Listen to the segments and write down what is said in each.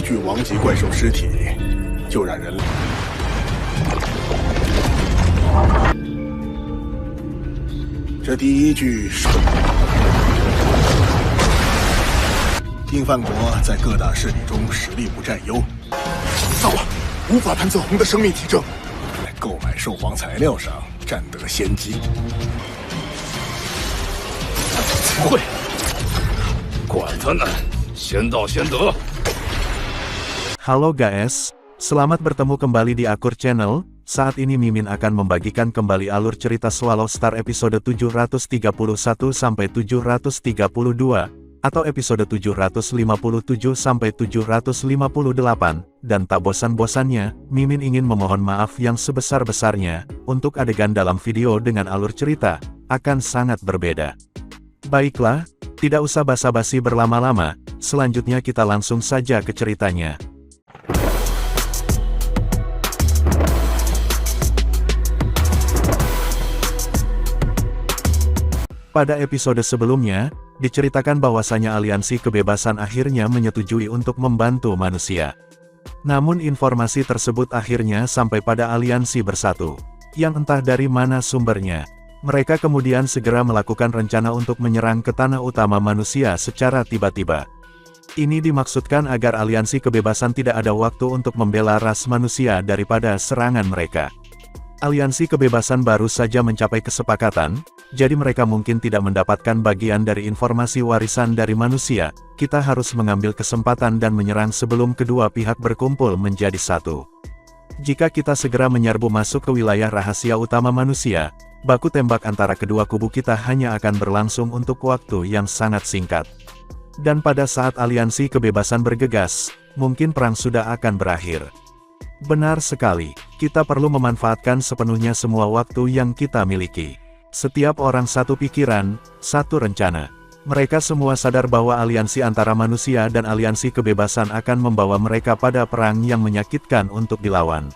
具王级怪兽尸体，就让人这第一具是丁范国在各大势力中实力不占优，糟了，无法探测红的生命体征，在购买兽皇材料上占得先机。会，管他呢，先到先得。Halo guys, selamat bertemu kembali di Akur Channel. Saat ini Mimin akan membagikan kembali alur cerita Swallow Star episode 731 sampai 732 atau episode 757 sampai 758, dan tak bosan-bosannya, Mimin ingin memohon maaf yang sebesar-besarnya untuk adegan dalam video dengan alur cerita akan sangat berbeda. Baiklah, tidak usah basa-basi berlama-lama, selanjutnya kita langsung saja ke ceritanya. Pada episode sebelumnya, diceritakan bahwasanya aliansi kebebasan akhirnya menyetujui untuk membantu manusia. Namun informasi tersebut akhirnya sampai pada aliansi bersatu, yang entah dari mana sumbernya. Mereka kemudian segera melakukan rencana untuk menyerang ke tanah utama manusia secara tiba-tiba. Ini dimaksudkan agar aliansi kebebasan tidak ada waktu untuk membela ras manusia daripada serangan mereka. Aliansi kebebasan baru saja mencapai kesepakatan, jadi mereka mungkin tidak mendapatkan bagian dari informasi warisan dari manusia. Kita harus mengambil kesempatan dan menyerang sebelum kedua pihak berkumpul menjadi satu. Jika kita segera menyerbu masuk ke wilayah rahasia utama manusia, baku tembak antara kedua kubu kita hanya akan berlangsung untuk waktu yang sangat singkat. Dan pada saat aliansi kebebasan bergegas, mungkin perang sudah akan berakhir. Benar sekali, kita perlu memanfaatkan sepenuhnya semua waktu yang kita miliki. Setiap orang satu pikiran, satu rencana. Mereka semua sadar bahwa aliansi antara manusia dan aliansi kebebasan akan membawa mereka pada perang yang menyakitkan untuk dilawan.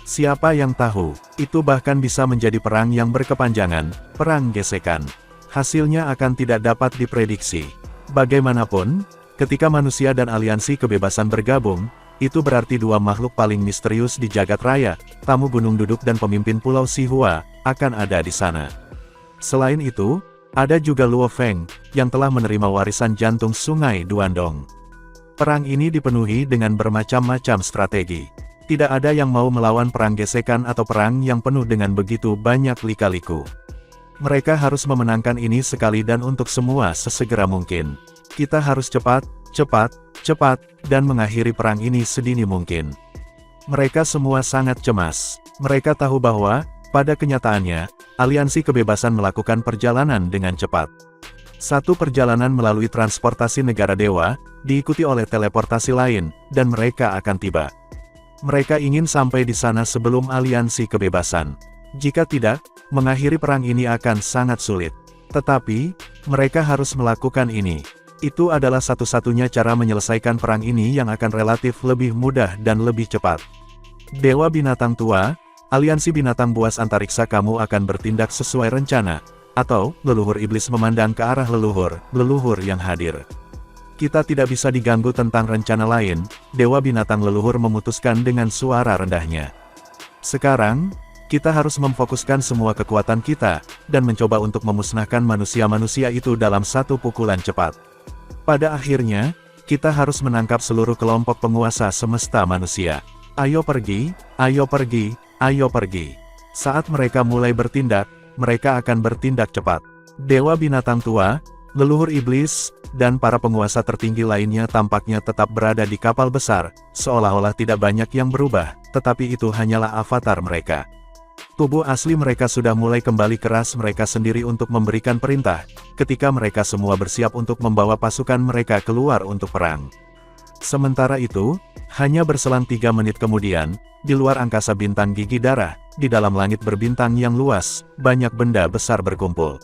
Siapa yang tahu, itu bahkan bisa menjadi perang yang berkepanjangan, perang gesekan. Hasilnya akan tidak dapat diprediksi. Bagaimanapun, ketika manusia dan aliansi kebebasan bergabung, itu berarti dua makhluk paling misterius di jagat raya, tamu gunung duduk dan pemimpin pulau Sihua, akan ada di sana. Selain itu, ada juga Luo Feng, yang telah menerima warisan jantung sungai Duandong. Perang ini dipenuhi dengan bermacam-macam strategi. Tidak ada yang mau melawan perang gesekan atau perang yang penuh dengan begitu banyak lika-liku. Mereka harus memenangkan ini sekali dan untuk semua sesegera mungkin. Kita harus cepat, dan mengakhiri perang ini sedini mungkin. Mereka semua sangat cemas. Mereka tahu bahwa, pada kenyataannya, aliansi kebebasan melakukan perjalanan dengan cepat. Satu perjalanan melalui transportasi negara dewa, diikuti oleh teleportasi lain, dan mereka akan tiba. Mereka ingin sampai di sana sebelum aliansi kebebasan. Jika tidak, mengakhiri perang ini akan sangat sulit. Tetapi, mereka harus melakukan ini. Itu adalah satu-satunya cara menyelesaikan perang ini yang akan relatif lebih mudah dan lebih cepat. Dewa binatang tua, aliansi binatang buas antariksa, kamu akan bertindak sesuai rencana. Atau, leluhur iblis memandang ke arah leluhur yang hadir. Kita tidak bisa diganggu tentang rencana lain, Dewa binatang leluhur memutuskan dengan suara rendahnya. Sekarang, kita harus memfokuskan semua kekuatan kita, dan mencoba untuk memusnahkan manusia-manusia itu dalam satu pukulan cepat. Pada akhirnya, kita harus menangkap seluruh kelompok penguasa semesta manusia. Ayo pergi, ayo pergi, ayo pergi. Saat mereka mulai bertindak, mereka akan bertindak cepat. Dewa binatang tua, leluhur iblis, dan para penguasa tertinggi lainnya tampaknya tetap berada di kapal besar, seolah-olah tidak banyak yang berubah, tetapi itu hanyalah avatar mereka. Tubuh asli mereka sudah mulai kembali keras mereka sendiri untuk memberikan perintah, ketika mereka semua bersiap untuk membawa pasukan mereka keluar untuk perang. Sementara itu, hanya berselang 3 menit kemudian, di luar angkasa bintang gigi darah, di dalam langit berbintang yang luas, banyak benda besar berkumpul.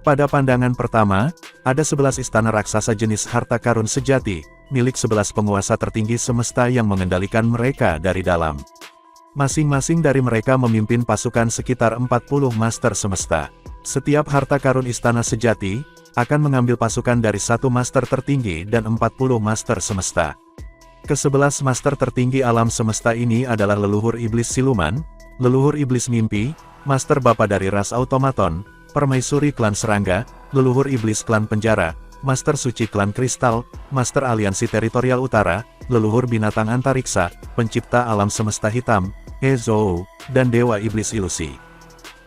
Pada pandangan pertama, ada 11 istana raksasa jenis harta karun sejati, milik 11 penguasa tertinggi semesta yang mengendalikan mereka dari dalam. Masing-masing dari mereka memimpin pasukan sekitar 40 master semesta. Setiap harta karun istana sejati, akan mengambil pasukan dari satu master tertinggi dan 40 master semesta. Ke-11 master tertinggi alam semesta ini adalah leluhur iblis siluman, leluhur iblis mimpi, master bapa dari ras automaton, permaisuri klan serangga, leluhur iblis klan penjara, master suci klan kristal, master aliansi teritorial utara, leluhur binatang antariksa, pencipta alam semesta hitam, Ezou, dan dewa iblis ilusi.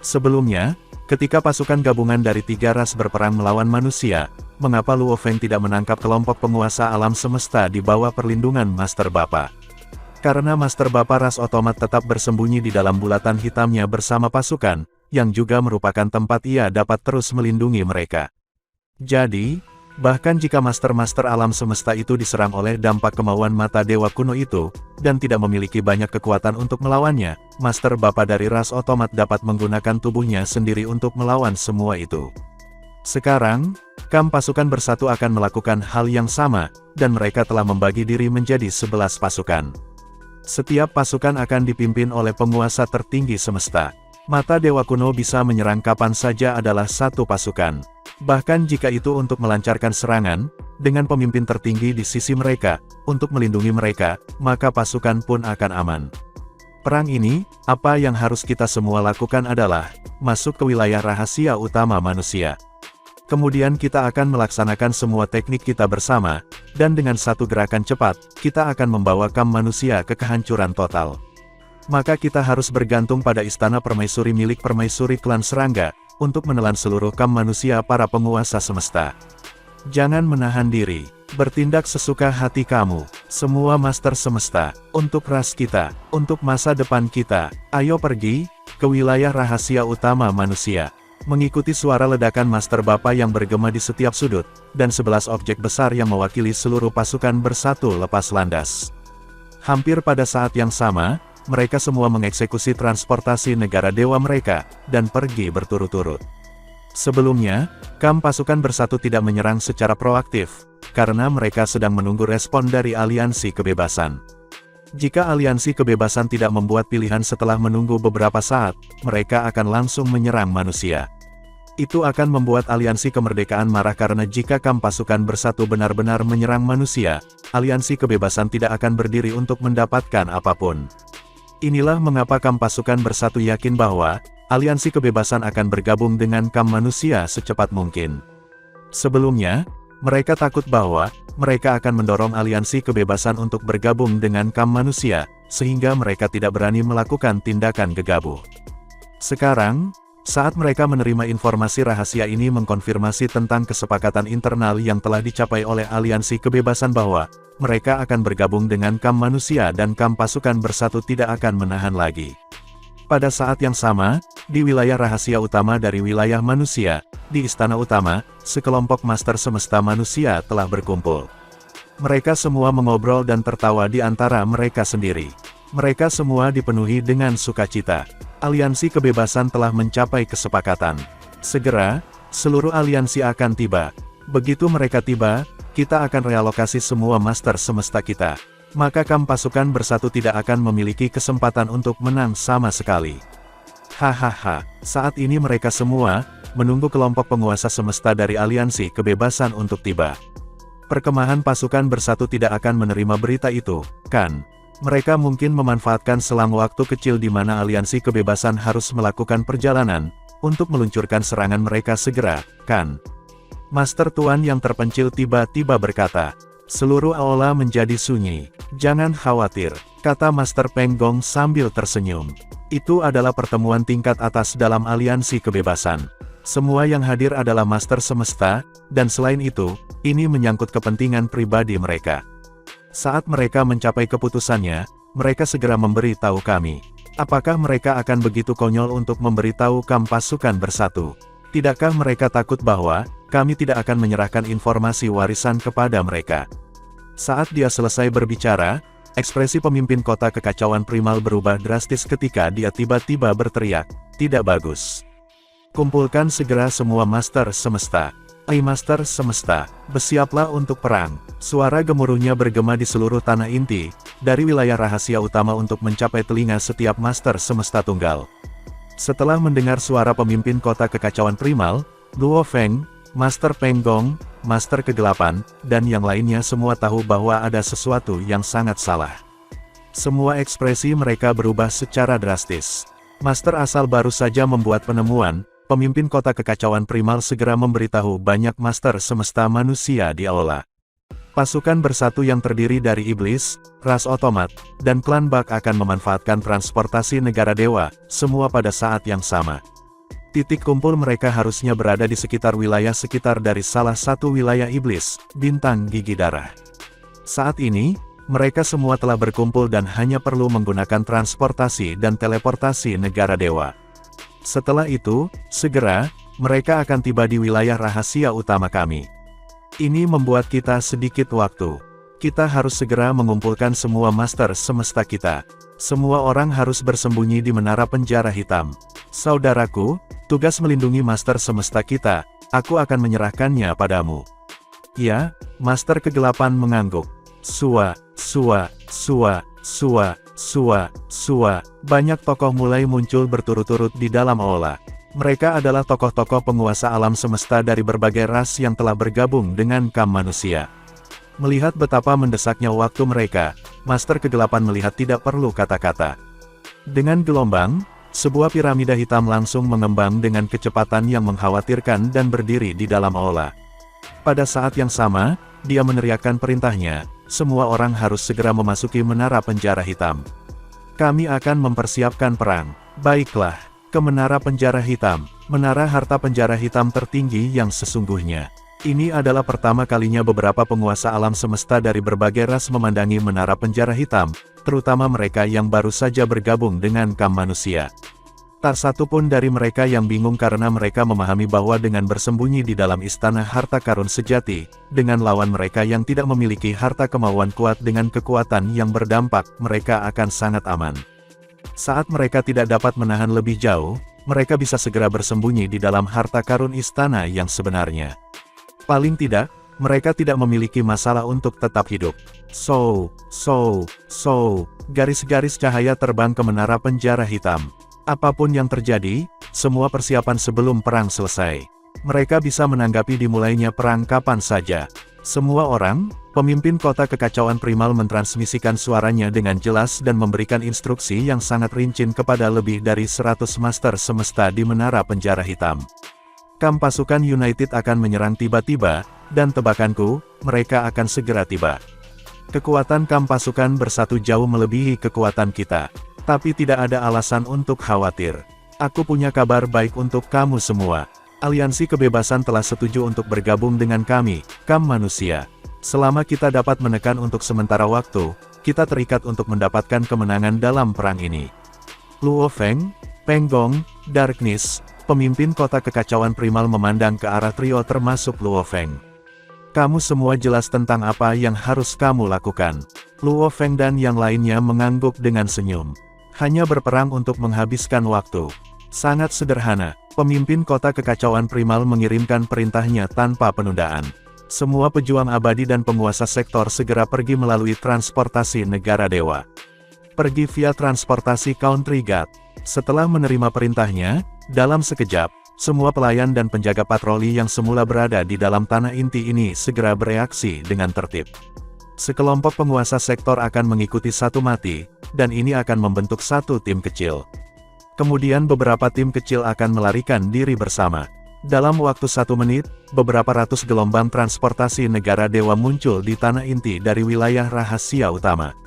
Sebelumnya, ketika pasukan gabungan dari 3 ras berperang melawan manusia, mengapa Luo Feng tidak menangkap kelompok penguasa alam semesta di bawah perlindungan Master Bapa? Karena Master Bapa ras otomat tetap bersembunyi di dalam bulatan hitamnya bersama pasukan, yang juga merupakan tempat ia dapat terus melindungi mereka. Jadi, bahkan jika master-master alam semesta itu diserang oleh dampak kemauan mata dewa kuno itu, dan tidak memiliki banyak kekuatan untuk melawannya, Master Bapa dari ras otomat dapat menggunakan tubuhnya sendiri untuk melawan semua itu. Sekarang, kam pasukan bersatu akan melakukan hal yang sama, dan mereka telah membagi diri menjadi 11 pasukan. Setiap pasukan akan dipimpin oleh penguasa tertinggi semesta. Mata dewa kuno bisa menyerang kapan saja adalah satu pasukan. Bahkan jika itu untuk melancarkan serangan, dengan pemimpin tertinggi di sisi mereka, untuk melindungi mereka, maka pasukan pun akan aman. Perang ini, apa yang harus kita semua lakukan adalah, masuk ke wilayah rahasia utama manusia. Kemudian kita akan melaksanakan semua teknik kita bersama, dan dengan satu gerakan cepat, kita akan membawa kam manusia ke kehancuran total. Maka kita harus bergantung pada istana permaisuri milik permaisuri klan serangga, untuk menelan seluruh kam manusia para penguasa semesta. Jangan menahan diri, bertindak sesuka hati kamu, semua master semesta, untuk ras kita, untuk masa depan kita, ayo pergi, ke wilayah rahasia utama manusia. Mengikuti suara ledakan Master Bapa yang bergema di setiap sudut, dan 11 objek besar yang mewakili seluruh pasukan bersatu lepas landas. Hampir pada saat yang sama, mereka semua mengeksekusi transportasi negara dewa mereka, dan pergi berturut-turut. Sebelumnya, kam pasukan bersatu tidak menyerang secara proaktif, karena mereka sedang menunggu respon dari aliansi kebebasan. Jika aliansi kebebasan tidak membuat pilihan setelah menunggu beberapa saat, mereka akan langsung menyerang manusia. Itu akan membuat aliansi kemerdekaan marah karena jika kam pasukan bersatu benar-benar menyerang manusia, aliansi kebebasan tidak akan berdiri untuk mendapatkan apapun. Inilah mengapa kam pasukan bersatu yakin bahwa, aliansi kebebasan akan bergabung dengan kam manusia secepat mungkin. Sebelumnya, mereka takut bahwa, mereka akan mendorong aliansi kebebasan untuk bergabung dengan kam manusia, sehingga mereka tidak berani melakukan tindakan gegabah. Sekarang, saat mereka menerima informasi rahasia ini mengkonfirmasi tentang kesepakatan internal yang telah dicapai oleh aliansi kebebasan bahwa, mereka akan bergabung dengan kam manusia dan kam pasukan bersatu tidak akan menahan lagi. Pada saat yang sama, di wilayah rahasia utama dari wilayah manusia, di istana utama, sekelompok master semesta manusia telah berkumpul. Mereka semua mengobrol dan tertawa di antara mereka sendiri. Mereka semua dipenuhi dengan sukacita. Aliansi kebebasan telah mencapai kesepakatan. Segera, seluruh aliansi akan tiba. Begitu mereka tiba, kita akan realokasi semua master semesta kita. Maka kam pasukan bersatu tidak akan memiliki kesempatan untuk menang sama sekali. Hahaha, saat ini mereka semua menunggu kelompok penguasa semesta dari aliansi kebebasan untuk tiba. Perkemahan pasukan bersatu tidak akan menerima berita itu, kan? Mereka mungkin memanfaatkan selang waktu kecil di mana aliansi kebebasan harus melakukan perjalanan, untuk meluncurkan serangan mereka segera, kan? Master Tuan yang terpencil tiba-tiba berkata, seluruh aula menjadi sunyi. Jangan khawatir, kata Master Peng Gong sambil tersenyum. Itu adalah pertemuan tingkat atas dalam aliansi kebebasan. Semua yang hadir adalah master semesta, dan selain itu, ini menyangkut kepentingan pribadi mereka. Saat mereka mencapai keputusannya, mereka segera memberi tahu kami. Apakah mereka akan begitu konyol untuk memberitahu kam pasukan bersatu? Tidakkah mereka takut bahwa, kami tidak akan menyerahkan informasi warisan kepada mereka? Saat dia selesai berbicara, ekspresi pemimpin kota kekacauan primal berubah drastis ketika dia tiba-tiba berteriak, tidak bagus. Kumpulkan segera semua master semesta. Master semesta, bersiaplah untuk perang. Suara gemuruhnya bergema di seluruh tanah inti, dari wilayah rahasia utama untuk mencapai telinga setiap master semesta tunggal. Setelah mendengar suara pemimpin kota kekacauan primal, Luo Feng, Master Penggong, Master Kegelapan, dan yang lainnya semua tahu bahwa ada sesuatu yang sangat salah. Semua ekspresi mereka berubah secara drastis. Master asal baru saja membuat penemuan, pemimpin kota kekacauan primal segera memberitahu banyak master semesta manusia di aula. Pasukan bersatu yang terdiri dari iblis, ras otomat, dan klan Bak akan memanfaatkan transportasi negara dewa, semua pada saat yang sama. Titik kumpul mereka harusnya berada di sekitar wilayah sekitar dari salah satu wilayah iblis, bintang gigi darah. Saat ini, mereka semua telah berkumpul dan hanya perlu menggunakan transportasi dan teleportasi negara dewa. Setelah itu, segera, mereka akan tiba di wilayah rahasia utama kami. Ini membuat kita sedikit waktu. Kita harus segera mengumpulkan semua master semesta kita. Semua orang harus bersembunyi di menara penjara hitam. Saudaraku, tugas melindungi master semesta kita, aku akan menyerahkannya padamu. Ya, Master Kegelapan mengangguk. Sua. Banyak tokoh mulai muncul berturut-turut di dalam aula. Mereka adalah tokoh-tokoh penguasa alam semesta dari berbagai ras yang telah bergabung dengan kaum manusia. Melihat betapa mendesaknya waktu mereka, Master Kegelapan melihat tidak perlu kata-kata. Dengan gelombang, sebuah piramida hitam langsung mengembang dengan kecepatan yang mengkhawatirkan dan berdiri di dalam aula. Pada saat yang sama, dia meneriakkan perintahnya, semua orang harus segera memasuki menara penjara hitam. Kami akan mempersiapkan perang. Baiklah. Ke menara penjara hitam, menara harta penjara hitam tertinggi yang sesungguhnya. Ini adalah pertama kalinya beberapa penguasa alam semesta dari berbagai ras memandangi menara penjara hitam, terutama mereka yang baru saja bergabung dengan kaum manusia. Tak satu pun dari mereka yang bingung karena mereka memahami bahwa dengan bersembunyi di dalam istana harta karun sejati, dengan lawan mereka yang tidak memiliki harta kemauan kuat dengan kekuatan yang berdampak, mereka akan sangat aman. Saat mereka tidak dapat menahan lebih jauh, mereka bisa segera bersembunyi di dalam harta karun istana yang sebenarnya. Paling tidak, mereka tidak memiliki masalah untuk tetap hidup. Garis-garis cahaya terbang ke menara penjara hitam. Apapun yang terjadi, semua persiapan sebelum perang selesai. Mereka bisa menanggapi dimulainya perang kapan saja. Semua orang, pemimpin kota kekacauan primal mentransmisikan suaranya dengan jelas dan memberikan instruksi yang sangat rinci kepada lebih dari 100 master semesta di menara penjara hitam. Kam pasukan United akan menyerang tiba-tiba, dan tebakanku, mereka akan segera tiba. Kekuatan kam pasukan bersatu jauh melebihi kekuatan kita. Tapi tidak ada alasan untuk khawatir. Aku punya kabar baik untuk kamu semua. Aliansi Kebebasan telah setuju untuk bergabung dengan kami, kaum manusia. Selama kita dapat menekan untuk sementara waktu, kita terikat untuk mendapatkan kemenangan dalam perang ini. Luo Feng, Penggong, Darkness, pemimpin kota kekacauan primal memandang ke arah trio termasuk Luo Feng. Kamu semua jelas tentang apa yang harus kamu lakukan. Luo Feng dan yang lainnya mengangguk dengan senyum. Hanya berperang untuk menghabiskan waktu. Sangat sederhana, pemimpin kota kekacauan primal mengirimkan perintahnya tanpa penundaan. Semua pejuang abadi dan penguasa sektor segera pergi melalui transportasi negara dewa. Pergi via transportasi Country God. Setelah menerima perintahnya, dalam sekejap, semua pelayan dan penjaga patroli yang semula berada di dalam tanah inti ini segera bereaksi dengan tertib. Sekelompok penguasa sektor akan mengikuti satu mati, dan ini akan membentuk satu tim kecil. Kemudian beberapa tim kecil akan melarikan diri bersama. Dalam waktu 1 menit, beberapa ratus gelombang transportasi negara dewa muncul di tanah inti dari wilayah rahasia utama.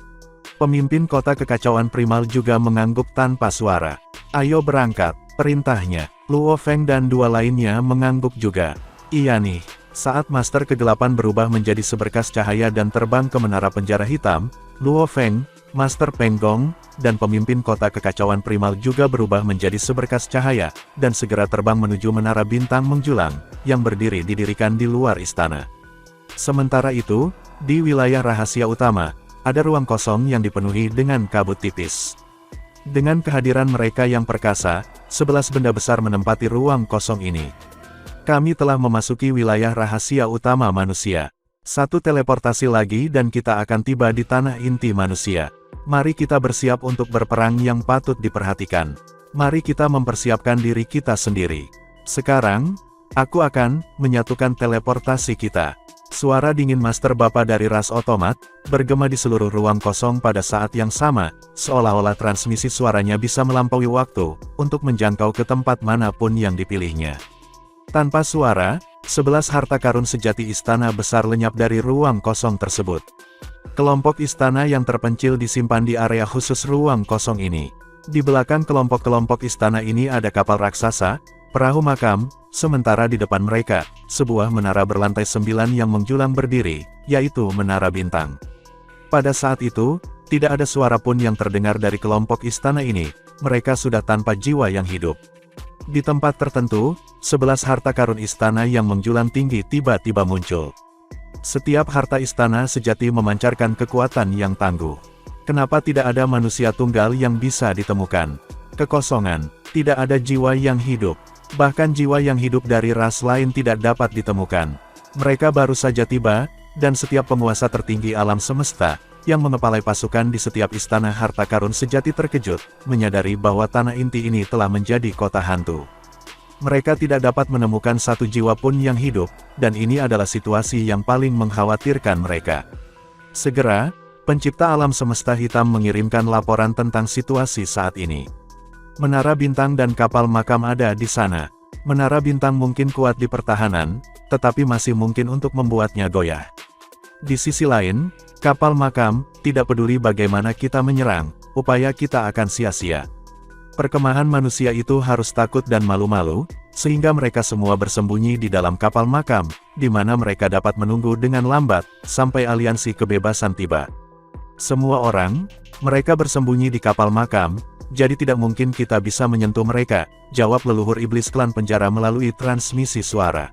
Pemimpin kota kekacauan primal juga mengangguk tanpa suara. Ayo berangkat, perintahnya. Luo Feng dan dua lainnya mengangguk juga. Iya nih. Saat Master Kegelapan berubah menjadi seberkas cahaya dan terbang ke menara penjara hitam, Luo Feng, Master Penggong, dan pemimpin kota kekacauan primal juga berubah menjadi seberkas cahaya, dan segera terbang menuju menara bintang menjulang, yang didirikan di luar istana. Sementara itu, di wilayah rahasia utama, ada ruang kosong yang dipenuhi dengan kabut tipis. Dengan kehadiran mereka yang perkasa, 11 benda besar menempati ruang kosong ini. Kami telah memasuki wilayah rahasia utama manusia. Satu teleportasi lagi dan kita akan tiba di tanah inti manusia. Mari kita bersiap untuk berperang yang patut diperhatikan. Mari kita mempersiapkan diri kita sendiri. Sekarang, Aku akan menyatukan teleportasi kita. Suara dingin Master Bapa dari ras otomat, bergema di seluruh ruang kosong pada saat yang sama, seolah-olah transmisi suaranya bisa melampaui waktu, untuk menjangkau ke tempat manapun yang dipilihnya. Tanpa suara, 11 harta karun sejati istana besar lenyap dari ruang kosong tersebut. Kelompok istana yang terpencil disimpan di area khusus ruang kosong ini. Di belakang kelompok-kelompok istana ini ada kapal raksasa, perahu makam, sementara di depan mereka, sebuah menara berlantai 9 yang menjulang berdiri, yaitu Menara Bintang. Pada saat itu, tidak ada suara pun yang terdengar dari kelompok istana ini, mereka sudah tanpa jiwa yang hidup. Di tempat tertentu, 11 harta karun istana yang menjulang tinggi tiba-tiba muncul. Setiap harta istana sejati memancarkan kekuatan yang tangguh. Kenapa tidak ada manusia tunggal yang bisa ditemukan? Kekosongan, tidak ada jiwa yang hidup. Bahkan jiwa yang hidup dari ras lain tidak dapat ditemukan. Mereka baru saja tiba, dan setiap penguasa tertinggi alam semesta, yang mengepalai pasukan di setiap istana harta karun sejati terkejut, menyadari bahwa tanah inti ini telah menjadi kota hantu. Mereka tidak dapat menemukan satu jiwa pun yang hidup, dan ini adalah situasi yang paling mengkhawatirkan mereka. Segera, pencipta alam semesta hitam mengirimkan laporan tentang situasi saat ini. Menara Bintang dan kapal makam ada di sana. Menara Bintang mungkin kuat di pertahanan, tetapi masih mungkin untuk membuatnya goyah. Di sisi lain, kapal makam, tidak peduli bagaimana kita menyerang, upaya kita akan sia-sia. Perkemahan manusia itu harus takut dan malu-malu, sehingga mereka semua bersembunyi di dalam kapal makam, di mana mereka dapat menunggu dengan lambat, sampai aliansi kebebasan tiba. Semua orang, mereka bersembunyi di kapal makam, jadi tidak mungkin kita bisa menyentuh mereka, jawab leluhur iblis klan penjara melalui transmisi suara.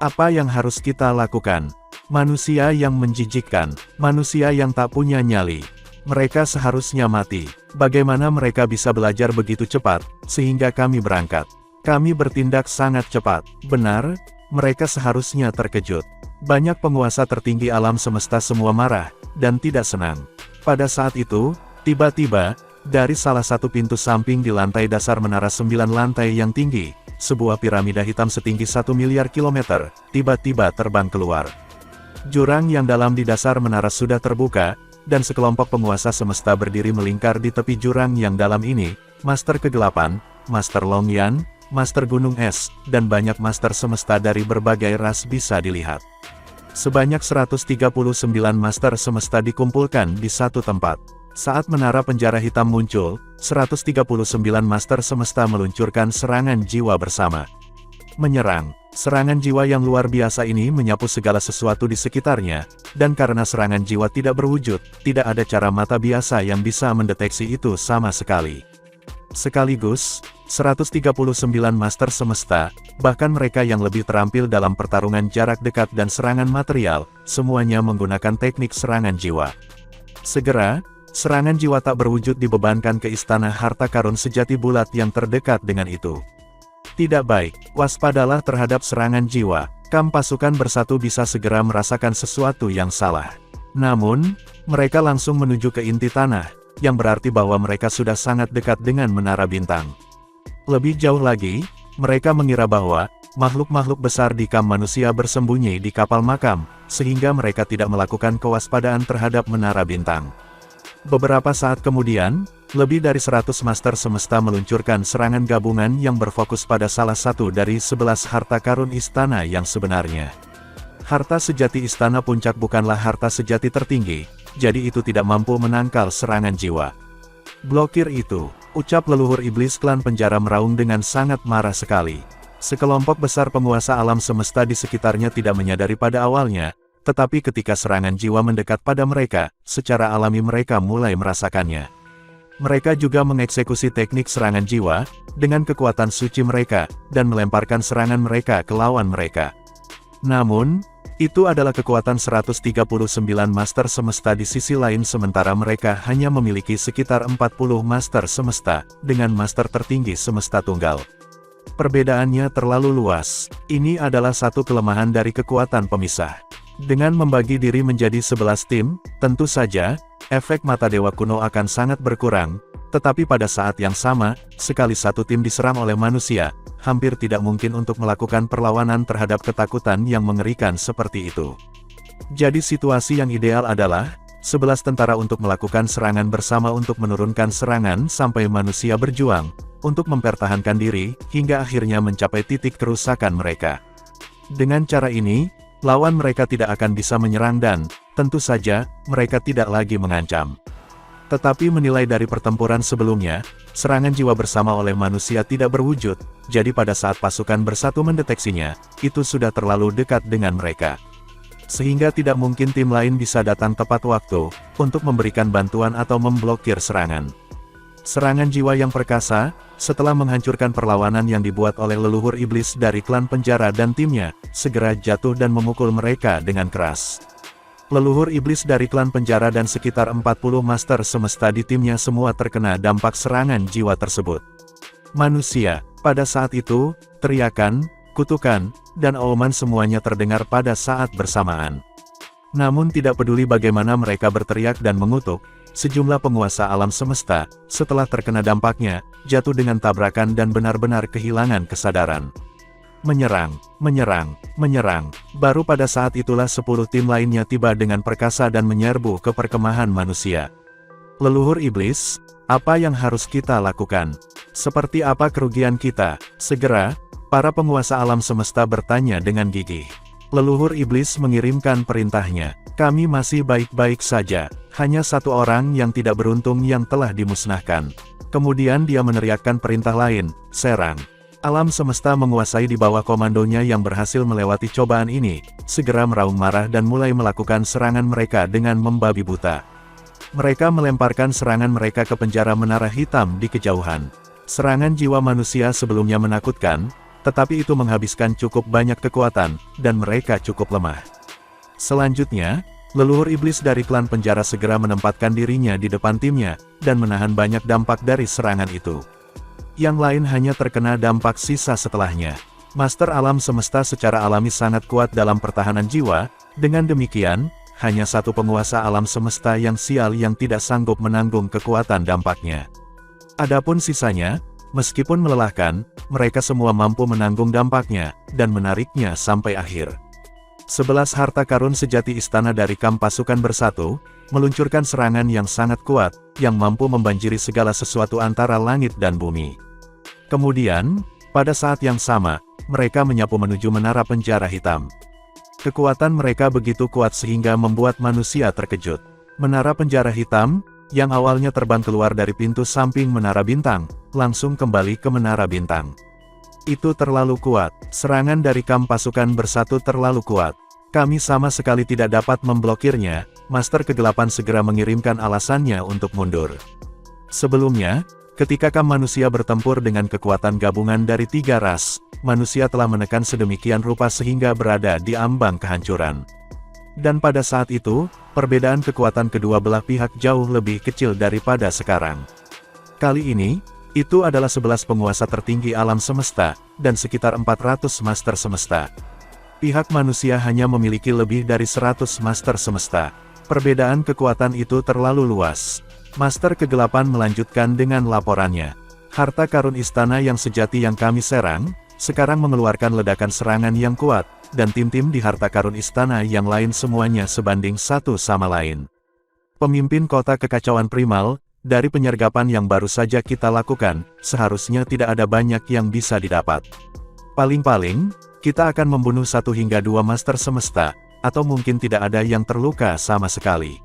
Apa yang harus kita lakukan? Manusia yang menjijikkan, manusia yang tak punya nyali. Mereka seharusnya mati. Bagaimana mereka bisa belajar begitu cepat, sehingga kami berangkat? Kami bertindak sangat cepat. Benar, mereka seharusnya terkejut. Banyak penguasa tertinggi alam semesta semua marah, dan tidak senang. Pada saat itu, tiba-tiba, dari salah satu pintu samping di lantai dasar menara 9 lantai yang tinggi, sebuah piramida hitam setinggi 1 miliar kilometer, tiba-tiba terbang keluar. Jurang yang dalam di dasar menara sudah terbuka, dan sekelompok penguasa semesta berdiri melingkar di tepi jurang yang dalam ini, Master Kegelapan, Master Longyan, Master Gunung Es, dan banyak Master semesta dari berbagai ras bisa dilihat. Sebanyak 139 Master semesta dikumpulkan di satu tempat. Saat menara penjara hitam muncul, 139 Master semesta meluncurkan serangan jiwa bersama. Menyerang. Serangan jiwa yang luar biasa ini menyapu segala sesuatu di sekitarnya, dan karena serangan jiwa tidak berwujud, tidak ada cara mata biasa yang bisa mendeteksi itu sama sekali. Sekaligus, 139 Master semesta, bahkan mereka yang lebih terampil dalam pertarungan jarak dekat dan serangan material, semuanya menggunakan teknik serangan jiwa. Segera, serangan jiwa tak berwujud dibebankan ke istana harta karun sejati bulat yang terdekat dengan itu. Tidak baik, waspadalah terhadap serangan jiwa, kam pasukan bersatu bisa segera merasakan sesuatu yang salah. Namun, mereka langsung menuju ke inti tanah, yang berarti bahwa mereka sudah sangat dekat dengan Menara Bintang. Lebih jauh lagi, mereka mengira bahwa, makhluk-makhluk besar di kam manusia bersembunyi di kapal makam, sehingga mereka tidak melakukan kewaspadaan terhadap Menara Bintang. Beberapa saat kemudian, lebih dari 100 Master semesta meluncurkan serangan gabungan yang berfokus pada salah satu dari 11 harta karun istana yang sebenarnya. Harta sejati istana puncak bukanlah harta sejati tertinggi, jadi itu tidak mampu menangkal serangan jiwa. Blokir itu, ucap leluhur iblis klan penjara meraung dengan sangat marah sekali. Sekelompok besar penguasa alam semesta di sekitarnya tidak menyadari pada awalnya, tetapi ketika serangan jiwa mendekat pada mereka, secara alami mereka mulai merasakannya. Mereka juga mengeksekusi teknik serangan jiwa, dengan kekuatan suci mereka, dan melemparkan serangan mereka ke lawan mereka. Namun, itu adalah kekuatan 139 Master semesta di sisi lain sementara mereka hanya memiliki sekitar 40 Master semesta, dengan Master tertinggi semesta tunggal. Perbedaannya terlalu luas. Ini adalah satu kelemahan dari kekuatan pemisah. Dengan membagi diri menjadi 11 tim, tentu saja, efek mata dewa kuno akan sangat berkurang, Tetapi pada saat yang sama, sekali satu tim diserang oleh manusia, hampir tidak mungkin untuk melakukan perlawanan terhadap ketakutan yang mengerikan seperti itu. Jadi situasi yang ideal adalah 11 tentara untuk melakukan serangan bersama untuk menurunkan serangan sampai manusia berjuang untuk mempertahankan diri hingga akhirnya mencapai titik kerusakan mereka. Dengan cara ini, lawan mereka tidak akan bisa menyerang dan, tentu saja, mereka tidak lagi mengancam. Tetapi menilai dari pertempuran sebelumnya, serangan jiwa bersama oleh manusia tidak berwujud, jadi pada saat pasukan bersatu mendeteksinya, itu sudah terlalu dekat dengan mereka. Sehingga tidak mungkin tim lain bisa datang tepat waktu, untuk memberikan bantuan atau memblokir serangan. Serangan jiwa yang perkasa, setelah menghancurkan perlawanan yang dibuat oleh leluhur iblis dari klan penjara dan timnya, segera jatuh dan memukul mereka dengan keras. Leluhur iblis dari klan penjara dan sekitar 40 master semesta di timnya semua terkena dampak serangan jiwa tersebut. Manusia, pada saat itu, teriakan, kutukan, dan auman semuanya terdengar pada saat bersamaan. Namun tidak peduli bagaimana mereka berteriak dan mengutuk, sejumlah penguasa alam semesta, setelah terkena dampaknya, jatuh dengan tabrakan dan benar-benar kehilangan kesadaran. Menyerang, menyerang, menyerang. Baru pada saat itulah 10 tim lainnya tiba dengan perkasa dan menyerbu ke perkemahan manusia. Leluhur iblis, apa yang harus kita lakukan? Seperti apa kerugian kita? Segera, para penguasa alam semesta bertanya dengan gigih. Leluhur iblis mengirimkan perintahnya. Kami masih baik-baik saja, hanya satu orang yang tidak beruntung yang telah dimusnahkan. Kemudian dia meneriakkan perintah lain, serang. Alam semesta menguasai di bawah komandonya yang berhasil melewati cobaan ini, segera meraung marah dan mulai melakukan serangan mereka dengan membabi buta. Mereka melemparkan serangan mereka ke penjara menara hitam di kejauhan. Serangan jiwa manusia sebelumnya menakutkan, tetapi itu menghabiskan cukup banyak kekuatan, dan mereka cukup lemah. Selanjutnya, leluhur iblis dari klan penjara segera menempatkan dirinya di depan timnya, dan menahan banyak dampak dari serangan itu. Yang lain hanya terkena dampak sisa setelahnya. Master alam semesta secara alami sangat kuat dalam pertahanan jiwa, dengan demikian, hanya satu penguasa alam semesta yang sial yang tidak sanggup menanggung kekuatan dampaknya. Adapun sisanya, meskipun melelahkan, mereka semua mampu menanggung dampaknya, dan menariknya sampai akhir. 11 harta karun sejati istana dari kamp pasukan bersatu, meluncurkan serangan yang sangat kuat, yang mampu membanjiri segala sesuatu antara langit dan bumi. Kemudian, pada saat yang sama, mereka menyapu menuju menara penjara hitam. Kekuatan mereka begitu kuat sehingga membuat manusia terkejut. Menara penjara hitam, yang awalnya terbang keluar dari pintu samping menara bintang, langsung kembali ke menara bintang. Itu terlalu kuat, serangan dari kamp pasukan bersatu terlalu kuat. Kami sama sekali tidak dapat memblokirnya, Master Kegelapan segera mengirimkan alasannya untuk mundur. Sebelumnya, ketika kamp manusia bertempur dengan kekuatan gabungan dari 3 ras, manusia telah menekan sedemikian rupa sehingga berada di ambang kehancuran. Dan pada saat itu, perbedaan kekuatan kedua belah pihak jauh lebih kecil daripada sekarang. Kali ini, itu adalah 11 penguasa tertinggi alam semesta, dan sekitar 400 master semesta. Pihak manusia hanya memiliki lebih dari 100 master semesta. Perbedaan kekuatan itu terlalu luas. Master Kegelapan melanjutkan dengan laporannya. Harta karun istana yang sejati yang kami serang, sekarang mengeluarkan ledakan serangan yang kuat, dan tim-tim di harta karun istana yang lain semuanya sebanding satu sama lain. Pemimpin kota kekacauan primal, dari penyergapan yang baru saja kita lakukan, seharusnya tidak ada banyak yang bisa didapat. Paling-paling, kita akan membunuh 1 hingga 2 master semesta, atau mungkin tidak ada yang terluka sama sekali.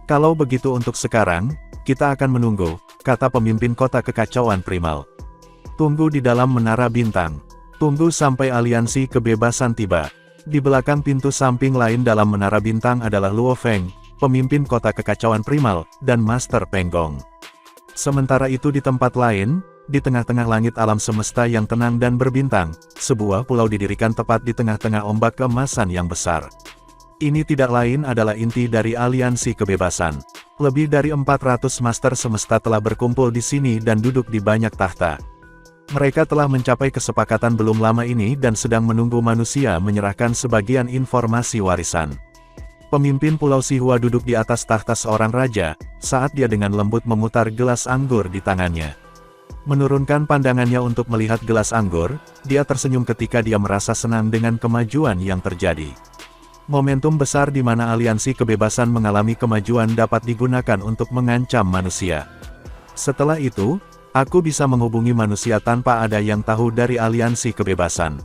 Kalau begitu untuk sekarang, kita akan menunggu, kata pemimpin kota kekacauan primal. Tunggu di dalam menara bintang. Tunggu sampai aliansi kebebasan tiba. Di belakang pintu samping lain dalam menara bintang adalah Luo Feng, pemimpin kota kekacauan primal, dan Master Penggong. Sementara itu di tempat lain, di tengah-tengah langit alam semesta yang tenang dan berbintang, sebuah pulau didirikan tepat di tengah-tengah ombak keemasan yang besar. Ini tidak lain adalah inti dari aliansi kebebasan. Lebih dari 400 master semesta telah berkumpul di sini dan duduk di banyak tahta. Mereka telah mencapai kesepakatan belum lama ini dan sedang menunggu manusia menyerahkan sebagian informasi warisan. Pemimpin Pulau Sihua duduk di atas tahta seorang raja, saat dia dengan lembut memutar gelas anggur di tangannya. Menurunkan pandangannya untuk melihat gelas anggur, dia tersenyum ketika dia merasa senang dengan kemajuan yang terjadi. Momentum besar di mana aliansi kebebasan mengalami kemajuan dapat digunakan untuk mengancam manusia. Setelah itu, aku bisa menghubungi manusia tanpa ada yang tahu dari aliansi kebebasan.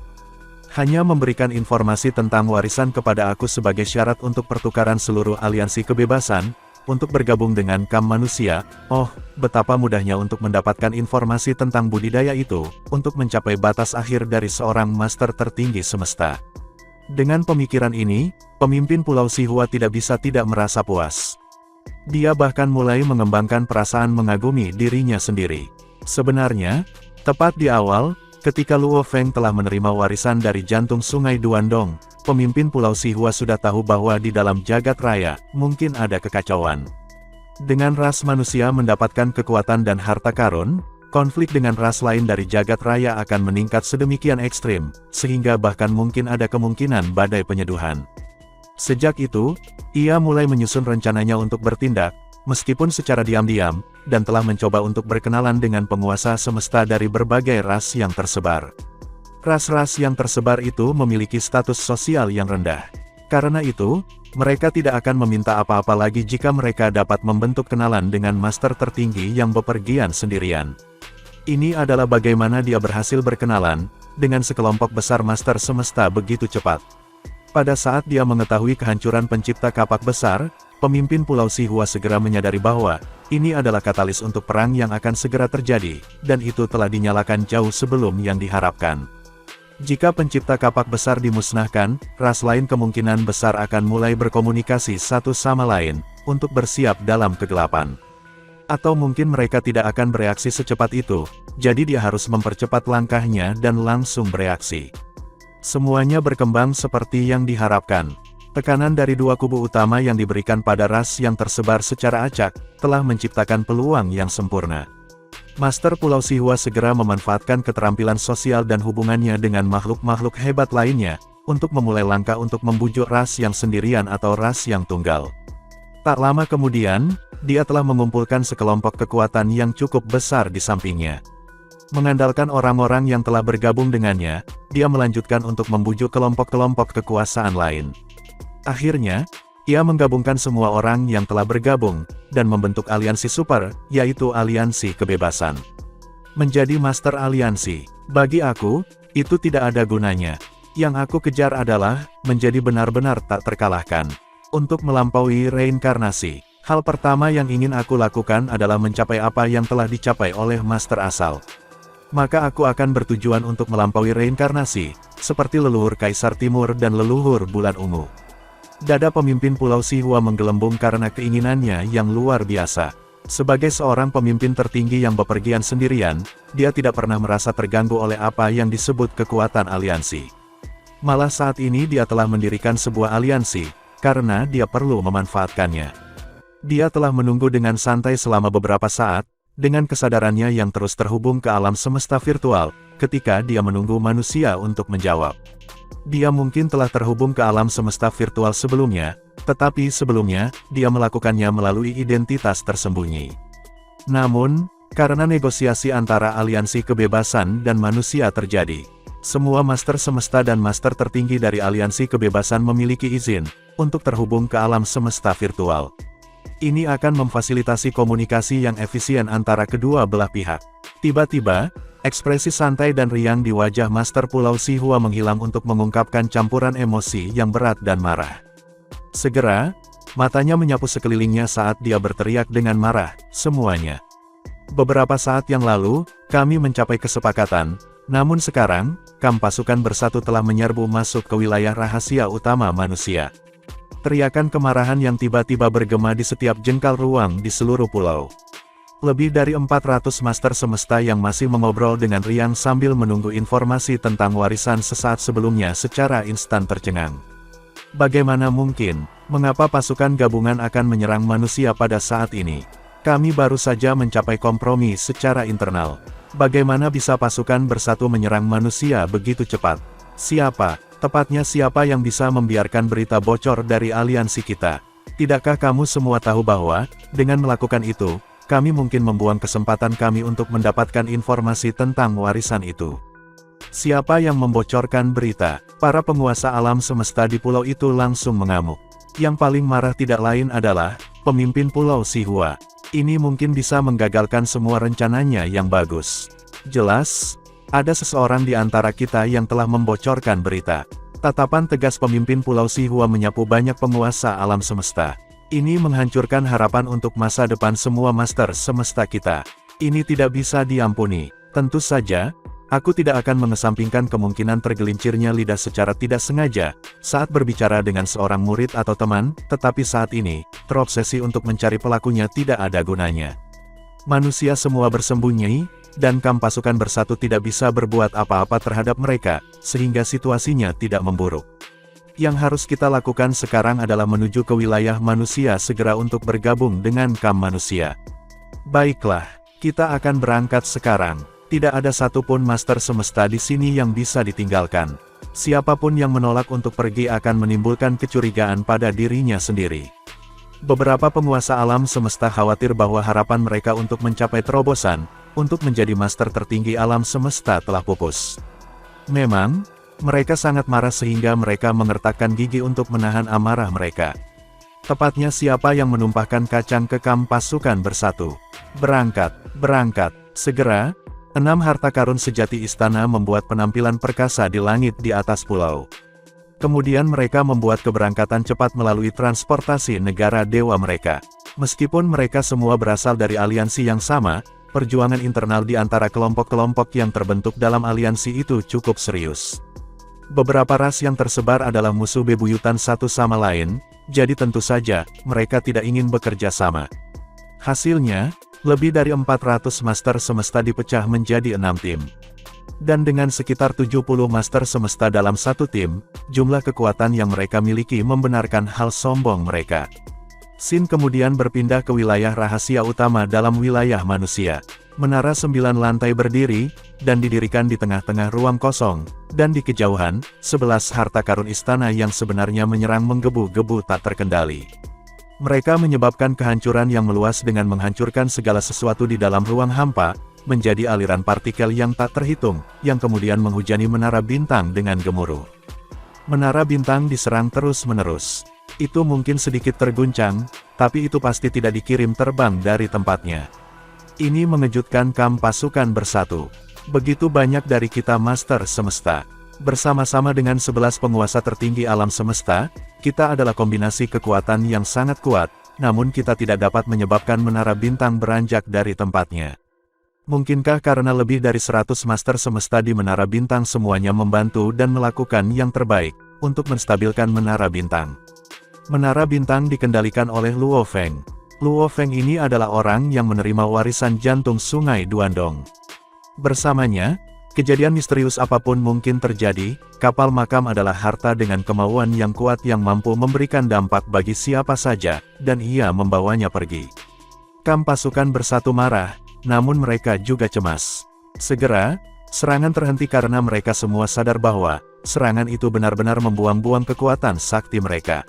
Hanya memberikan informasi tentang warisan kepada aku sebagai syarat untuk pertukaran seluruh aliansi kebebasan, untuk bergabung dengan KAM manusia. Oh, betapa mudahnya untuk mendapatkan informasi tentang budidaya itu, untuk mencapai batas akhir dari seorang master tertinggi semesta. Dengan pemikiran ini, pemimpin Pulau Sihua tidak bisa tidak merasa puas. Dia bahkan mulai mengembangkan perasaan mengagumi dirinya sendiri. Sebenarnya, tepat di awal, ketika Luo Feng telah menerima warisan dari jantung sungai Duandong, pemimpin Pulau Sihua sudah tahu bahwa di dalam jagat raya, mungkin ada kekacauan. Dengan ras manusia mendapatkan kekuatan dan harta karun, konflik dengan ras lain dari jagat raya akan meningkat sedemikian ekstrim, sehingga bahkan mungkin ada kemungkinan badai penyeduhan. Sejak itu, ia mulai menyusun rencananya untuk bertindak, meskipun secara diam-diam, dan telah mencoba untuk berkenalan dengan penguasa semesta dari berbagai ras yang tersebar. Ras-ras yang tersebar itu memiliki status sosial yang rendah. Karena itu, mereka tidak akan meminta apa-apa lagi jika mereka dapat membentuk kenalan dengan master tertinggi yang bepergian sendirian. Ini adalah bagaimana dia berhasil berkenalan dengan sekelompok besar master semesta begitu cepat. Pada saat dia mengetahui kehancuran pencipta kapak besar, pemimpin Pulau Sihua segera menyadari bahwa ini adalah katalis untuk perang yang akan segera terjadi, dan itu telah dinyalakan jauh sebelum yang diharapkan. Jika pencipta kapak besar dimusnahkan, ras lain kemungkinan besar akan mulai berkomunikasi satu sama lain, untuk bersiap dalam kegelapan. Atau mungkin mereka tidak akan bereaksi secepat itu, jadi dia harus mempercepat langkahnya dan langsung bereaksi. Semuanya berkembang seperti yang diharapkan. Tekanan dari dua kubu utama yang diberikan pada ras yang tersebar secara acak, telah menciptakan peluang yang sempurna. Master Pulau Sihua segera memanfaatkan keterampilan sosial dan hubungannya dengan makhluk-makhluk hebat lainnya, untuk memulai langkah untuk membujuk ras yang sendirian atau ras yang tunggal. Tak lama kemudian, dia telah mengumpulkan sekelompok kekuatan yang cukup besar di sampingnya. Mengandalkan orang-orang yang telah bergabung dengannya, dia melanjutkan untuk membujuk kelompok-kelompok kekuasaan lain. Akhirnya, ia menggabungkan semua orang yang telah bergabung, dan membentuk aliansi super, yaitu aliansi kebebasan. Menjadi master aliansi, bagi aku, itu tidak ada gunanya. Yang aku kejar adalah, menjadi benar-benar tak terkalahkan. Untuk melampaui reinkarnasi, hal pertama yang ingin aku lakukan adalah mencapai apa yang telah dicapai oleh master asal. Maka aku akan bertujuan untuk melampaui reinkarnasi, seperti leluhur Kaisar Timur dan leluhur Bulan Ungu. Dada pemimpin Pulau Sihua menggelembung karena keinginannya yang luar biasa. Sebagai seorang pemimpin tertinggi yang bepergian sendirian, dia tidak pernah merasa terganggu oleh apa yang disebut kekuatan aliansi. Malah saat ini dia telah mendirikan sebuah aliansi, karena dia perlu memanfaatkannya. Dia telah menunggu dengan santai selama beberapa saat, dengan kesadarannya yang terus terhubung ke alam semesta virtual, ketika dia menunggu manusia untuk menjawab. Dia mungkin telah terhubung ke alam semesta virtual sebelumnya, tetapi sebelumnya, dia melakukannya melalui identitas tersembunyi. Namun, karena negosiasi antara aliansi kebebasan dan manusia terjadi, semua master semesta dan master tertinggi dari aliansi kebebasan memiliki izin untuk terhubung ke alam semesta virtual. Ini akan memfasilitasi komunikasi yang efisien antara kedua belah pihak. Tiba-tiba, ekspresi santai dan riang di wajah Master Pulau Sihua menghilang untuk mengungkapkan campuran emosi yang berat dan marah. Segera, matanya menyapu sekelilingnya saat dia berteriak dengan marah, "Semuanya. Beberapa saat yang lalu, kami mencapai kesepakatan, namun sekarang, KAM pasukan bersatu telah menyerbu masuk ke wilayah rahasia utama manusia." Teriakan kemarahan yang tiba-tiba bergema di setiap jengkal ruang di seluruh pulau. Lebih dari 400 master semesta yang masih mengobrol dengan riang sambil menunggu informasi tentang warisan sesaat sebelumnya secara instan tercengang. Bagaimana mungkin, mengapa pasukan gabungan akan menyerang manusia pada saat ini? Kami baru saja mencapai kompromi secara internal. Bagaimana bisa pasukan bersatu menyerang manusia begitu cepat? Siapa Tepatnya siapa yang bisa membiarkan berita bocor dari aliansi kita? Tidakkah kamu semua tahu bahwa, dengan melakukan itu, kami mungkin membuang kesempatan kami untuk mendapatkan informasi tentang warisan itu? Siapa yang membocorkan berita? Para penguasa alam semesta di pulau itu langsung mengamuk. Yang paling marah tidak lain adalah pemimpin Pulau Sihua. Ini mungkin bisa menggagalkan semua rencananya yang bagus. Jelas, ada seseorang di antara kita yang telah membocorkan berita. Tatapan tegas pemimpin Pulau Sihua menyapu banyak penguasa alam semesta. Ini menghancurkan harapan untuk masa depan semua master semesta kita. Ini tidak bisa diampuni. Tentu saja, aku tidak akan mengesampingkan kemungkinan tergelincirnya lidah secara tidak sengaja, saat berbicara dengan seorang murid atau teman, tetapi saat ini, terobsesi untuk mencari pelakunya tidak ada gunanya. Manusia semua bersembunyi, dan kamp pasukan bersatu tidak bisa berbuat apa-apa terhadap mereka, sehingga situasinya tidak memburuk. Yang harus kita lakukan sekarang adalah menuju ke wilayah manusia segera untuk bergabung dengan kamp manusia. Baiklah, kita akan berangkat sekarang. Tidak ada satupun master semesta di sini yang bisa ditinggalkan. Siapapun yang menolak untuk pergi akan menimbulkan kecurigaan pada dirinya sendiri. Beberapa penguasa alam semesta khawatir bahwa harapan mereka untuk mencapai terobosan, untuk menjadi master tertinggi alam semesta telah pupus. Memang, mereka sangat marah sehingga mereka mengertakkan gigi untuk menahan amarah mereka. Tepatnya siapa yang menumpahkan kacang ke kamp pasukan bersatu. Berangkat, berangkat, segera. 6 harta karun sejati istana membuat penampilan perkasa di langit di atas pulau. Kemudian mereka membuat keberangkatan cepat melalui transportasi negara dewa mereka. Meskipun mereka semua berasal dari aliansi yang sama, perjuangan internal di antara kelompok-kelompok yang terbentuk dalam aliansi itu cukup serius. Beberapa ras yang tersebar adalah musuh bebuyutan satu sama lain, jadi tentu saja, mereka tidak ingin bekerja sama. Hasilnya, lebih dari 400 master semesta dipecah menjadi 6 tim. Dan dengan sekitar 70 master semesta dalam satu tim, jumlah kekuatan yang mereka miliki membenarkan hal sombong mereka. Sin kemudian berpindah ke wilayah rahasia utama dalam wilayah manusia. Menara 9 lantai berdiri, dan didirikan di tengah-tengah ruang kosong, dan di kejauhan, 11 harta karun istana yang sebenarnya menyerang menggebu-gebu tak terkendali. Mereka menyebabkan kehancuran yang meluas dengan menghancurkan segala sesuatu di dalam ruang hampa, menjadi aliran partikel yang tak terhitung, yang kemudian menghujani menara bintang dengan gemuruh. Menara bintang diserang terus-menerus. Itu mungkin sedikit terguncang, tapi itu pasti tidak dikirim terbang dari tempatnya. Ini mengejutkan kamp pasukan bersatu. Begitu banyak dari kita master semesta. Bersama-sama dengan 11 penguasa tertinggi alam semesta, kita adalah kombinasi kekuatan yang sangat kuat, namun kita tidak dapat menyebabkan menara bintang beranjak dari tempatnya. Mungkinkah karena lebih dari 100 master semesta di menara bintang semuanya membantu dan melakukan yang terbaik, untuk menstabilkan menara bintang? Menara bintang dikendalikan oleh Luo Feng. Luo Feng ini adalah orang yang menerima warisan jantung sungai Duandong. Bersamanya, kejadian misterius apapun mungkin terjadi, kapal makam adalah harta dengan kemauan yang kuat yang mampu memberikan dampak bagi siapa saja, dan ia membawanya pergi. Kamp pasukan bersatu marah, namun mereka juga cemas. Segera, serangan terhenti karena mereka semua sadar bahwa, serangan itu benar-benar membuang-buang kekuatan sakti mereka.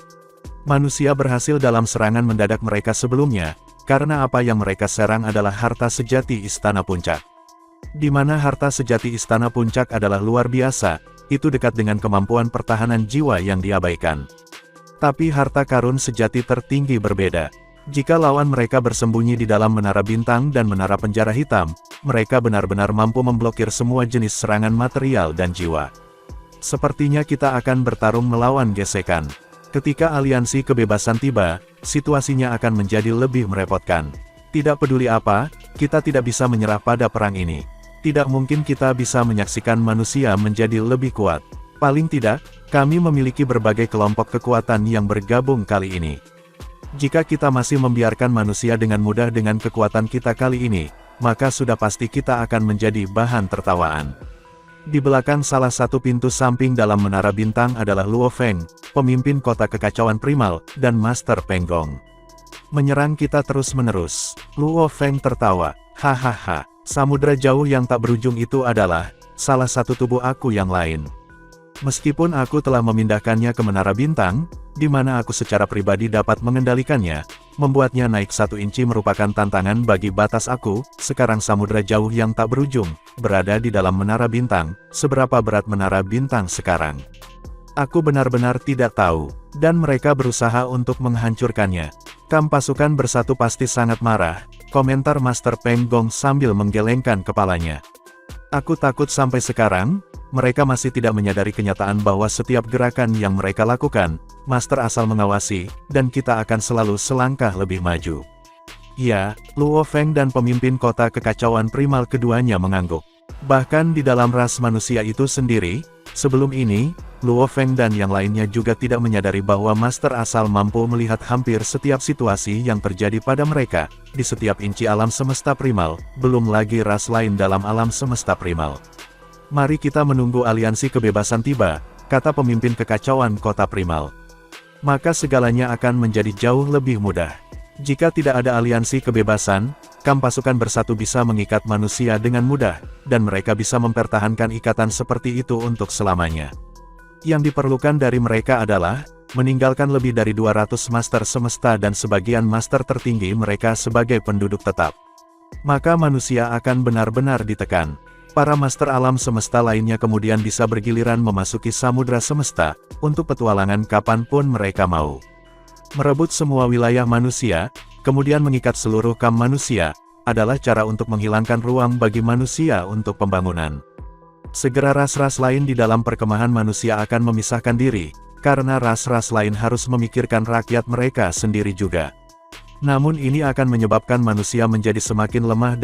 Manusia berhasil dalam serangan mendadak mereka sebelumnya, karena apa yang mereka serang adalah harta sejati Istana Puncak. Di mana harta sejati Istana Puncak adalah luar biasa, itu dekat dengan kemampuan pertahanan jiwa yang diabaikan. Tapi harta karun sejati tertinggi berbeda. Jika lawan mereka bersembunyi di dalam menara bintang dan menara penjara hitam, mereka benar-benar mampu memblokir semua jenis serangan material dan jiwa. Sepertinya kita akan bertarung melawan gesekan. Ketika aliansi kebebasan tiba, situasinya akan menjadi lebih merepotkan. Tidak peduli apa, kita tidak bisa menyerah pada perang ini. Tidak mungkin kita bisa menyaksikan manusia menjadi lebih kuat. Paling tidak, kami memiliki berbagai kelompok kekuatan yang bergabung kali ini. Jika kita masih membiarkan manusia dengan mudah dengan kekuatan kita kali ini, maka sudah pasti kita akan menjadi bahan tertawaan. Di belakang salah satu pintu samping dalam menara bintang adalah Luo Feng, pemimpin kota kekacauan primal, dan Master Penggong. Menyerang kita terus-menerus. Luo Feng tertawa. Hahaha, samudra jauh yang tak berujung itu adalah salah satu tubuh aku yang lain. Meskipun aku telah memindahkannya ke Menara Bintang, di mana aku secara pribadi dapat mengendalikannya, membuatnya naik 1 inci merupakan tantangan bagi batas aku. Sekarang samudera jauh yang tak berujung, berada di dalam Menara Bintang. Seberapa berat Menara Bintang sekarang? Aku benar-benar tidak tahu, dan mereka berusaha untuk menghancurkannya. Pasukan bersatu pasti sangat marah, komentar Master Peng Gong sambil menggelengkan kepalanya. Aku takut sampai sekarang, mereka masih tidak menyadari kenyataan bahwa setiap gerakan yang mereka lakukan, Master asal mengawasi, dan kita akan selalu selangkah lebih maju. Ya, Luo Feng dan pemimpin kota kekacauan primal keduanya mengangguk. Bahkan di dalam ras manusia itu sendiri, sebelum ini, Luo Feng dan yang lainnya juga tidak menyadari bahwa Master asal mampu melihat hampir setiap situasi yang terjadi pada mereka, di setiap inci alam semesta primal, belum lagi ras lain dalam alam semesta primal. Mari kita menunggu aliansi kebebasan tiba, kata pemimpin kekacauan kota primal. Maka segalanya akan menjadi jauh lebih mudah. Jika tidak ada aliansi kebebasan, pasukan bersatu bisa mengikat manusia dengan mudah, dan mereka bisa mempertahankan ikatan seperti itu untuk selamanya. Yang diperlukan dari mereka adalah, meninggalkan lebih dari 200 master semesta dan sebagian master tertinggi mereka sebagai penduduk tetap. Maka manusia akan benar-benar ditekan. Para master alam semesta lainnya kemudian bisa bergiliran memasuki samudra semesta, untuk petualangan kapanpun mereka mau. Merebut semua wilayah manusia, kemudian mengikat seluruh manusia, adalah cara untuk menghilangkan ruang bagi manusia untuk pembangunan. Segera ras-ras lain di dalam perkemahan manusia akan memisahkan diri, karena ras-ras lain harus memikirkan rakyat mereka sendiri juga. Namun ini akan menyebabkan manusia menjadi semakin lemah,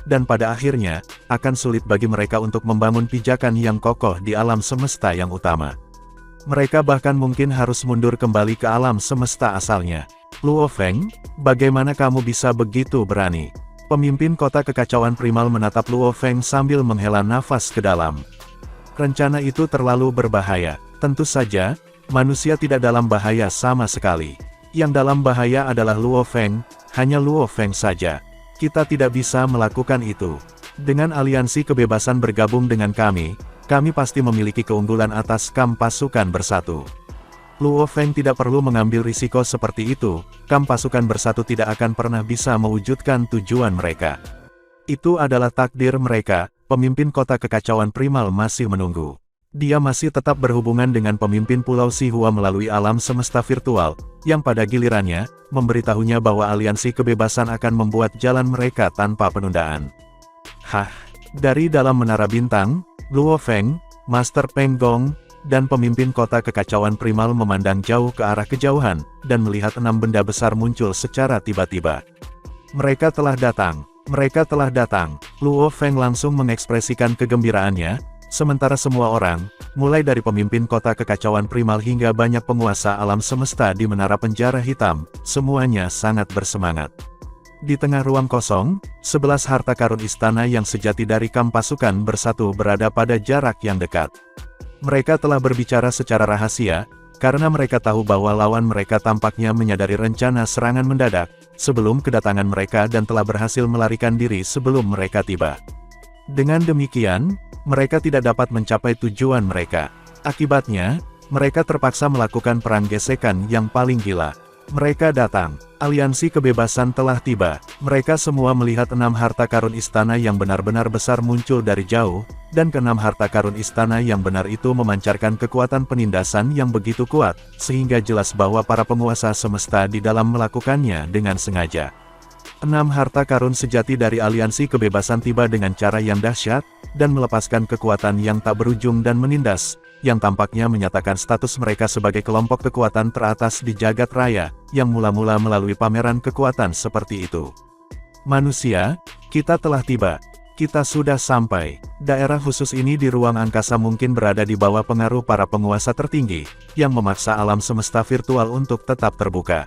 dan pada akhirnya, akan sulit bagi mereka untuk membangun pijakan yang kokoh di alam semesta yang utama. Mereka bahkan mungkin harus mundur kembali ke alam semesta asalnya. Luo Feng, bagaimana kamu bisa begitu berani? Pemimpin kota kekacauan primal menatap Luo Feng sambil menghela nafas ke dalam. Rencana itu terlalu berbahaya. Tentu saja, manusia tidak dalam bahaya sama sekali. Yang dalam bahaya adalah Luo Feng, hanya Luo Feng saja. Kita tidak bisa melakukan itu. Dengan aliansi kebebasan bergabung dengan kami pasti memiliki keunggulan atas pasukan bersatu. Luo Feng tidak perlu mengambil risiko seperti itu, pasukan bersatu tidak akan pernah bisa mewujudkan tujuan mereka. Itu adalah takdir mereka. Pemimpin kota kekacauan primal masih menunggu. Dia masih tetap berhubungan dengan pemimpin Pulau Sihua melalui alam semesta virtual, yang pada gilirannya, memberitahunya bahwa aliansi kebebasan akan membuat jalan mereka tanpa penundaan. Dari dalam Menara Bintang, Luo Feng, Master Peng Gong, dan pemimpin kota kekacauan primal memandang jauh ke arah kejauhan, dan melihat 6 benda besar muncul secara tiba-tiba. Mereka telah datang. Luo Feng langsung mengekspresikan kegembiraannya, sementara semua orang, mulai dari pemimpin kota kekacauan primal hingga banyak penguasa alam semesta di menara penjara hitam, semuanya sangat bersemangat. Di tengah ruang kosong, 11 harta karun istana yang sejati dari pasukan bersatu berada pada jarak yang dekat. Mereka telah berbicara secara rahasia, karena mereka tahu bahwa lawan mereka tampaknya menyadari rencana serangan mendadak, sebelum kedatangan mereka dan telah berhasil melarikan diri sebelum mereka tiba. Dengan demikian, mereka tidak dapat mencapai tujuan mereka. Akibatnya, mereka terpaksa melakukan perang gesekan yang paling gila. Mereka datang. Aliansi kebebasan telah tiba. Mereka semua melihat 6 harta karun istana yang benar-benar besar muncul dari jauh, dan ke-6 harta karun istana yang benar itu memancarkan kekuatan penindasan yang begitu kuat, sehingga jelas bahwa para penguasa semesta di dalam melakukannya dengan sengaja. 6 harta karun sejati dari aliansi kebebasan tiba dengan cara yang dahsyat, dan melepaskan kekuatan yang tak berujung dan menindas, yang tampaknya menyatakan status mereka sebagai kelompok kekuatan teratas di jagat raya, yang mula-mula melalui pameran kekuatan seperti itu. Manusia, kita telah tiba. Kita sudah sampai. Daerah khusus ini di ruang angkasa mungkin berada di bawah pengaruh para penguasa tertinggi, yang memaksa alam semesta virtual untuk tetap terbuka.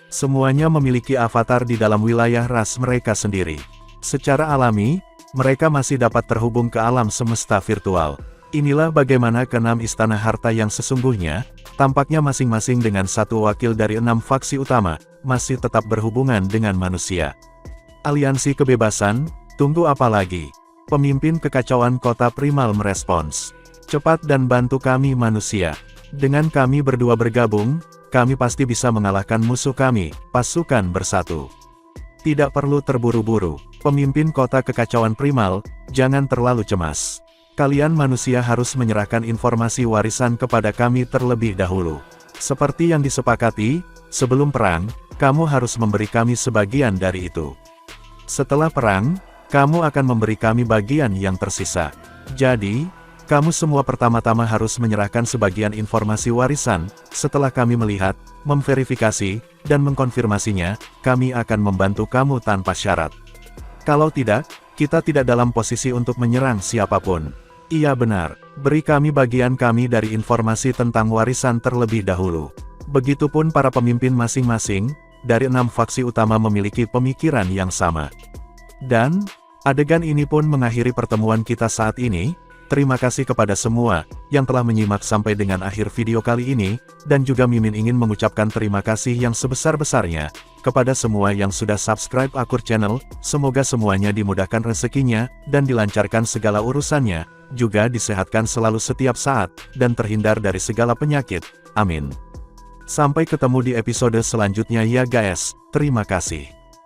Semuanya memiliki avatar di dalam wilayah ras mereka sendiri. Secara alami, mereka masih dapat terhubung ke alam semesta virtual. Inilah bagaimana ke-6 istana harta yang sesungguhnya, tampaknya masing-masing dengan satu wakil dari 6 faksi utama, masih tetap berhubungan dengan manusia. Aliansi kebebasan, tunggu apa lagi? Pemimpin kekacauan kota primal merespons. Cepat dan bantu kami manusia. Dengan kami berdua bergabung, kami pasti bisa mengalahkan musuh kami, pasukan bersatu. Tidak perlu terburu-buru, pemimpin kota kekacauan primal, jangan terlalu cemas. Kalian manusia harus menyerahkan informasi warisan kepada kami terlebih dahulu. Seperti yang disepakati, sebelum perang, kamu harus memberi kami sebagian dari itu. Setelah perang, kamu akan memberi kami bagian yang tersisa. Jadi, kamu semua pertama-tama harus menyerahkan sebagian informasi warisan. Setelah kami melihat, memverifikasi, dan mengkonfirmasinya, kami akan membantu kamu tanpa syarat. Kalau tidak, kita tidak dalam posisi untuk menyerang siapapun. Iya benar, beri kami bagian kami dari informasi tentang warisan terlebih dahulu. Begitupun para pemimpin masing-masing, dari 6 faksi utama memiliki pemikiran yang sama. Dan, adegan ini pun mengakhiri pertemuan kita saat ini. Terima kasih kepada semua yang telah menyimak sampai dengan akhir video kali ini, dan juga Mimin ingin mengucapkan terima kasih yang sebesar-besarnya kepada semua yang sudah subscribe Akur Channel. Semoga semuanya dimudahkan rezekinya dan dilancarkan segala urusannya, juga disehatkan selalu setiap saat dan terhindar dari segala penyakit. Amin. Sampai ketemu di episode selanjutnya ya guys. Terima kasih.